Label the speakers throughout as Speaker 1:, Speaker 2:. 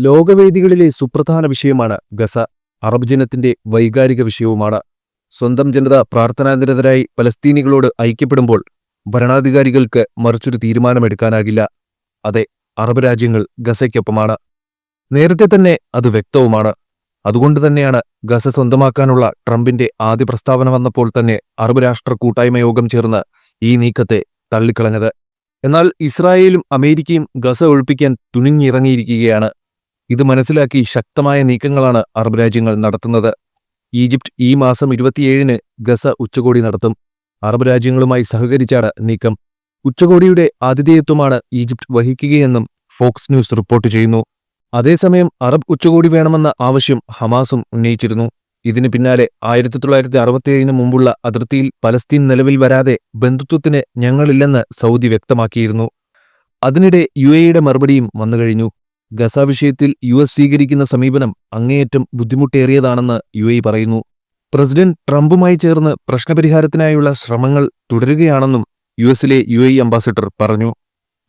Speaker 1: ലോകവേദികളിലെ സുപ്രധാന വിഷയമാണ് Gaza. Arab ജനത്തിന്റെ വൈകാരിക വിഷയവുമാണ്. സ്വന്തം ജനത പ്രാർത്ഥനാനിരതരായി പലസ്തീനികളോട് ഐക്യപ്പെടുമ്പോൾ ഭരണാധികാരികൾക്ക് മറിച്ചൊരു തീരുമാനമെടുക്കാനാകില്ല. അതെ, അറബ് രാജ്യങ്ങൾ ഗസയ്ക്കൊപ്പമാണ്. നേരത്തെ തന്നെ അത് വ്യക്തവുമാണ്. അതുകൊണ്ടുതന്നെയാണ് ഗസ സ്വന്തമാക്കാനുള്ള ട്രംപിന്റെ ആദ്യ പ്രസ്താവന വന്നപ്പോൾ തന്നെ അറബ് രാഷ്ട്ര കൂട്ടായ്മ യോഗം ചേർന്ന് ഈ നീക്കത്തെ തള്ളിക്കളഞ്ഞത്. എന്നാൽ ഇസ്രായേലും അമേരിക്കയും ഗസ ഒഴിപ്പിക്കാൻ തുനിഞ്ഞിറങ്ങിയിരിക്കുകയാണ്. ഇത് മനസ്സിലാക്കി ശക്തമായ നീക്കങ്ങളാണ് അറബ് രാജ്യങ്ങൾ നടത്തുന്നത്. ഈജിപ്ത് ഈ മാസം 27-ന് ഗസ ഉച്ചകോടി നടത്തും. അറബ് രാജ്യങ്ങളുമായി സഹകരിച്ചാണ് നീക്കം. ഉച്ചകോടിയുടെ ആതിഥേയത്വമാണ് ഈജിപ്ത് വഹിക്കുകയെന്നും ഫോക്സ് ന്യൂസ് റിപ്പോർട്ട് ചെയ്യുന്നു. അതേസമയം അറബ് ഉച്ചകോടി വേണമെന്ന ആവശ്യം ഹമാസും ഉന്നയിച്ചിരുന്നു. ഇതിന് പിന്നാലെ 1967 മുമ്പുള്ള അതിർത്തിയിൽ പലസ്തീൻ നിലവിൽ വരാതെ ബന്ധുത്വത്തിന് ഞങ്ങളില്ലെന്ന് സൗദി വ്യക്തമാക്കിയിരുന്നു. അതിനിടെ UAEയുടെ മറുപടിയും വന്നുകഴിഞ്ഞു. ഗസ വിഷയത്തിൽ US സ്വീകരിക്കുന്ന സമീപനം അങ്ങേയറ്റം ബുദ്ധിമുട്ടേറിയതാണെന്ന് UAE പറയുന്നു. പ്രസിഡന്റ് ട്രംപുമായി ചേർന്ന് പ്രശ്നപരിഹാരത്തിനായുള്ള ശ്രമങ്ങൾ തുടരുകയാണെന്നും USലെ UAE അംബാസഡർ പറഞ്ഞു.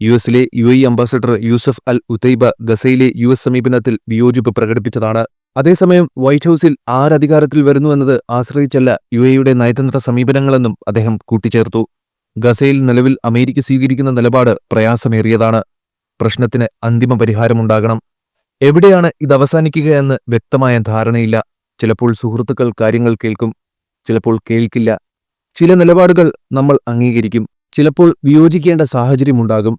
Speaker 1: USലെ UAE അംബാസഡർ യൂസഫ് അൽ ഉതൈബ ഗസയിലെ US സമീപനത്തിൽ വിയോജിപ്പ് പ്രകടിപ്പിച്ചതാണ്. അതേസമയം വൈറ്റ് ഹൌസിൽ ആരധികാരത്തിൽ വരുന്നുവെന്നത് ആശ്രയിച്ചല്ല UAEയുടെ നയതന്ത്ര സമീപനങ്ങളെന്നും അദ്ദേഹം കൂട്ടിച്ചേർത്തു. ഗസയിൽ നിലവിൽ അമേരിക്ക സ്വീകരിക്കുന്ന നിലപാട് പ്രയാസമേറിയതാണ്. പ്രശ്നത്തിന് അന്തിമ പരിഹാരമുണ്ടാകണം. എവിടെയാണ് ഇത് അവസാനിക്കുകയെന്ന് വ്യക്തമായ ധാരണയില്ല. ചിലപ്പോൾ സുഹൃത്തുക്കൾ കാര്യങ്ങൾ കേൾക്കും, ചിലപ്പോൾ കേൾക്കില്ല. ചില നിലപാടുകൾ നമ്മൾ അംഗീകരിക്കും, ചിലപ്പോൾ വിയോജിക്കേണ്ട സാഹചര്യമുണ്ടാകും.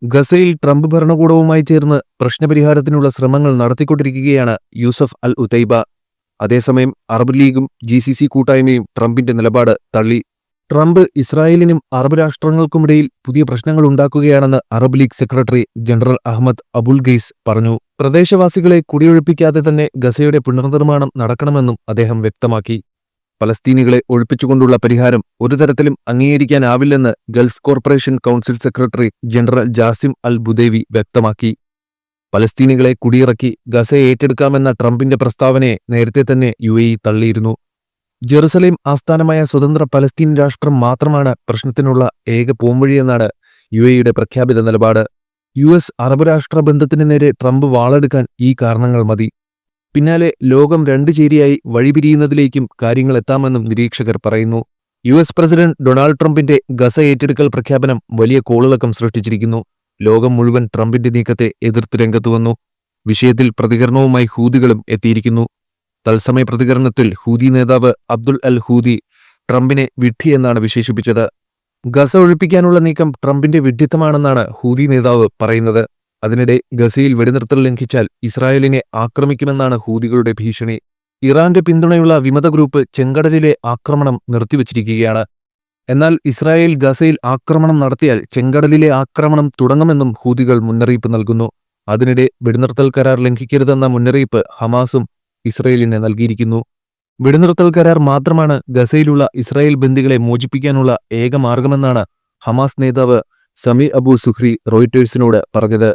Speaker 1: ഗസയിൽ ട്രംപ് ഭരണകൂടവുമായി ചേർന്ന് പ്രശ്നപരിഹാരത്തിനുള്ള ശ്രമങ്ങൾ നടത്തിക്കൊണ്ടിരിക്കുകയാണ് യൂസഫ് അൽ ഉതൈബ. അതേസമയം അറബ് ലീഗും GCC കൂട്ടായ്മയും ട്രംപിന്റെ നിലപാട് തള്ളി. ട്രംപ് ഇസ്രായേലിനും അറബ് രാഷ്ട്രങ്ങൾക്കുമിടയിൽ പുതിയ പ്രശ്നങ്ങൾ ഉണ്ടാക്കുകയാണെന്ന് Arab League secretary general Ahmed Aboul ഗെയ്സ് പറഞ്ഞു. പ്രദേശവാസികളെ കുടിയൊഴിപ്പിക്കാതെ തന്നെ ഗസയുടെ പുനർനിർമ്മാണം നടക്കണമെന്നും അദ്ദേഹം വ്യക്തമാക്കി. പലസ്തീനികളെ ഒഴിപ്പിച്ചുകൊണ്ടുള്ള പരിഹാരം ഒരു തരത്തിലും അംഗീകരിക്കാനാവില്ലെന്ന് Gulf corporation council secretary general Jassim Al Budaiwi വ്യക്തമാക്കി. പലസ്തീനികളെ കുടിയിറക്കി ഗസ ഏറ്റെടുക്കാമെന്ന ട്രംപിന്റെ പ്രസ്താവനയെ നേരത്തെ തന്നെ UAE തള്ളിയിരുന്നു. ജെറുസലേം ആസ്ഥാനമായ സ്വതന്ത്ര പലസ്തീൻ രാഷ്ട്രം മാത്രമാണ് പ്രശ്നത്തിനുള്ള ഏക പോംവഴിയെന്നാണ് UAEയുടെ പ്രഖ്യാപിത നിലപാട്. US അറബ് രാഷ്ട്ര ബന്ധത്തിന് നേരെ ട്രംപ് വാളെടുക്കാൻ ഈ കാരണങ്ങൾ മതി. പിന്നാലെ ലോകം രണ്ടു ചേരിയായി വഴിപിരിയുന്നതിലേക്കും കാര്യങ്ങൾ എത്താമെന്നും നിരീക്ഷകർ പറയുന്നു. US പ്രസിഡന്റ് ഡൊണാൾഡ് ട്രംപിന്റെ ഗസ ഏറ്റെടുക്കൽ പ്രഖ്യാപനം വലിയ കോളിളക്കം സൃഷ്ടിച്ചിരിക്കുന്നു. ലോകം മുഴുവൻ ട്രംപിന്റെ നീക്കത്തെ എതിർത്ത് രംഗത്തുവന്നു. വിഷയത്തിൽ പ്രതികരണവുമായി ഹൂതികളും എത്തിയിരിക്കുന്നു. തത്സമയ പ്രതികരണത്തിൽ ഹൂതി നേതാവ് അബ്ദുൽ അൽ ഹൂതി ട്രംപിനെ വിഡ്ഢിയെന്നാണ് വിശേഷിപ്പിച്ചത്. ഗസ ഒഴിപ്പിക്കാനുള്ള നീക്കം ട്രംപിന്റെ വിഡ്ഢിത്തമാണെന്നാണ് ഹൂതി നേതാവ് പറയുന്നത്. അതിനിടെ ഗസയിൽ വെടിനിർത്തൽ ലംഘിച്ചാൽ ഇസ്രായേലിനെ ആക്രമിക്കുമെന്നാണ് ഹൂതികളുടെ ഭീഷണി. ഇറാന്റെ പിന്തുണയുള്ള വിമത ഗ്രൂപ്പ് ചെങ്കടലിലെ ആക്രമണം നിർത്തിവച്ചിരിക്കുകയാണ്. എന്നാൽ ഇസ്രായേൽ ഗസയിൽ ആക്രമണം നടത്തിയാൽ ചെങ്കടലിലെ ആക്രമണം തുടങ്ങുമെന്നും ഹൂതികൾ മുന്നറിയിപ്പ് നൽകുന്നു. അതിനിടെ വെടിനിർത്തൽ കരാർ ലംഘിക്കരുതെന്ന മുന്നറിയിപ്പ് ഹമാസും ഇസ്രായേലിന് നൽകിയിരിക്കുന്നു. വെടിനിർത്തൽ കരാർ മാത്രമാണ് ഗസയിലുള്ള ഇസ്രായേൽ ബന്ദികളെ മോചിപ്പിക്കാനുള്ള ഏക മാർഗമെന്നാണ് ഹമാസ് നേതാവ് സമി അബു സുഹ്രി റോയിറ്റേഴ്സിനോട് പറഞ്ഞത്.